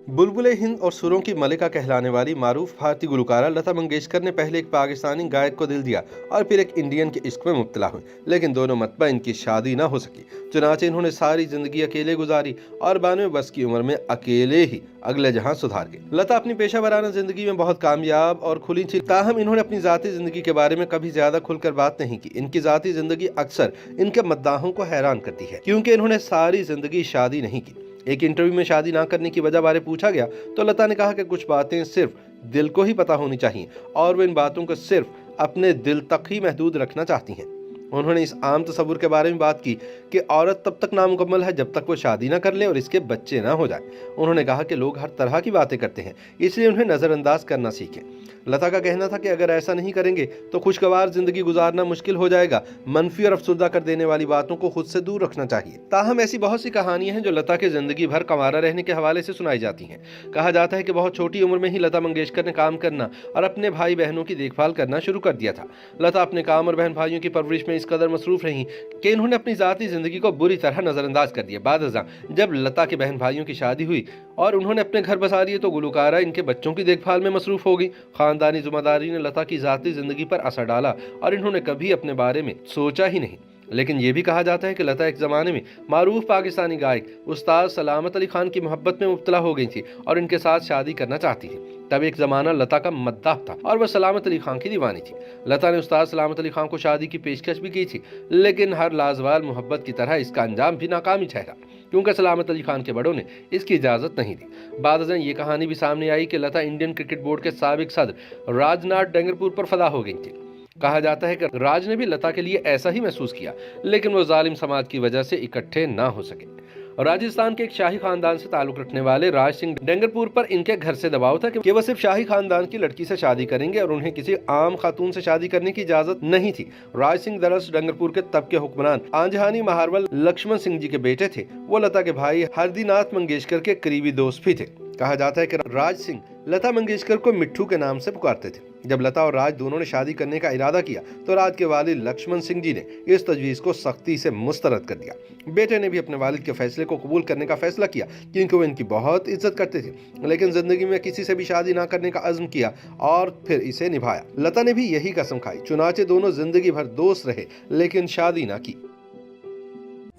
बुलबुल हिंद और सुरों की मलिका कहलाने वाली मारूफ भारतीय गुलकारा लता मंगेशकर ने पहले एक पाकिस्तानी गायक को दिल दिया और फिर एक इंडियन के इश्क में मुब्तला हुई, लेकिन दोनों मतबा इनकी शादी ना हो सकी। चुनाचे इन्होंने सारी जिंदगी अकेले गुजारी और 92 वर्ष की उम्र में अकेले ही अगले जहां सुधार गए। लता अपनी पेशा वराना जिंदगी में बहुत कामयाब और खुली थी, ताहम इन्होंने अपनी जाती जिंदगी के बारे में कभी ज्यादा खुलकर बात नहीं की। इनकी जाती जिंदगी अक्सर इनके मद्दाहों को हैरान करती है, क्योंकि इन्होंने सारी जिंदगी शादी नहीं की। एक इंटरव्यू में शादी ना करने की वजह बारे पूछा गया तो लता ने कहा कि कुछ बातें सिर्फ दिल को ही पता होनी चाहिए और वो इन बातों को सिर्फ अपने दिल तक ही महदूद रखना चाहती हैं। उन्होंने इस आम तस्वुर के बारे में बात की कि औरत तब तक नामुकम्मल है जब तक वो शादी ना कर ले और इसके बच्चे ना हो जाए। उन्होंने कहा कि लोग हर तरह की बातें करते हैं, इसलिए उन्हें नज़रअंदाज करना सीखें। लता का कहना था कि अगर ऐसा नहीं करेंगे तो खुशगवार जिंदगी गुजारना मुश्किल हो जाएगा। मनफी और अफसुर्दा कर देने वाली बातों को खुद से दूर रखना चाहिए। ताहम ऐसी बहुत सी कहानियां हैं जो लता के जिंदगी भर कंवारा रहने के हवाले से सुनाई जाती हैं। कहा जाता है कि बहुत छोटी उम्र में ही लता मंगेशकर ने काम करना और अपने भाई बहनों की देखभाल करना शुरू कर दिया था। लता अपने काम और बहन भाइयों की परवरिश में इस कदर मसरूफ रही कि इन्होंने अपनी जाती जिंदगी को बुरी तरह नजरअंदाज कर दिया। बादअज़ां जब लता के बहन भाइयों की शादी हुई और उन्होंने अपने घर बसा लिए तो गुलकारा इनके बच्चों की देखभाल में मसरूफ हो गई। खानदानी जिम्मेदारी ने लता की जाती जिंदगी पर असर डाला और इन्होंने कभी अपने बारे में सोचा ही नहीं। लेकिन यह भी कहा जाता है कि लता एक ज़माने में मारूफ पाकिस्तानी गायक उस्ताद सलामत अली खान की मोहब्बत में मुब्तला हो गई थी और इनके साथ शादी करना चाहती थी। तब एक ज़माना लता का मद्दाह था और वह सलामत अली खान की दीवानी थी। लता ने उस्ताद सलामत अली खान को शादी की पेशकश भी की थी, लेकिन हर लाजवाल मोहब्बत की तरह इसका अंजाम भी नाकामी ठहरा, क्योंकि सलामत अली खान के बड़ों ने इसकी इजाज़त नहीं दी। बादअज़ां ये कहानी भी सामने आई कि लता इंडियन क्रिकेट बोर्ड के साबिक सदर राजनाथ डेंगरपुर पर फदा हो गई थी। कहा जाता है कि राज ने भी लता के लिए ऐसा ही महसूस किया, लेकिन वो जालिम समाज की वजह से इकट्ठे ना हो सके। राजस्थान के एक शाही खानदान से ताल्लुक रखने वाले राज सिंह डेंगरपुर पर इनके घर से दबाव था कि वह सिर्फ शाही खानदान की लड़की से शादी करेंगे और उन्हें किसी आम खातून से शादी करने की इजाजत नहीं थी। राज सिंह दरअसल डेंगरपुर के तब के हुक्मरान आंजहानी महारवल लक्ष्मण सिंह जी के बेटे थे। वो लता के भाई हरदीनाथ मंगेशकर के करीबी दोस्त भी थे। कहा जाता है कि राज सिंह लता मंगेशकर को मिट्ठू के नाम से पुकारते थे। जब लता और राज दोनों ने शादी करने का इरादा किया तो राज के वालिद लक्ष्मण सिंह जी ने इस तजवीज़ को सख्ती से मुस्तरद कर दिया। बेटे ने भी अपने वालिद के फैसले को कबूल करने का फैसला किया, क्योंकि वो इनकी बहुत इज्जत करते थे, लेकिन जिंदगी में किसी से भी शादी ना करने का अज़्म किया और फिर इसे निभाया। लता ने भी यही कसम खाई। चुनाचे दोनों जिंदगी भर दोस्त रहे, लेकिन शादी ना की।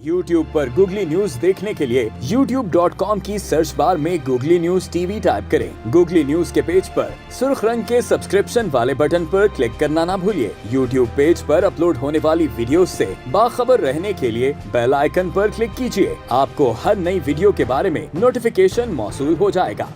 YouTube पर गूगली न्यूज देखने के लिए youtube.com की सर्च बार में गूगली न्यूज टीवी टाइप करें। गूगली न्यूज के पेज पर सुर्ख रंग के सब्सक्रिप्शन वाले बटन पर क्लिक करना ना भूलिए। YouTube पेज पर अपलोड होने वाली वीडियोस से बाखबर रहने के लिए बेल आइकन पर क्लिक कीजिए। आपको हर नई वीडियो के बारे में नोटिफिकेशन मौसूल हो जाएगा।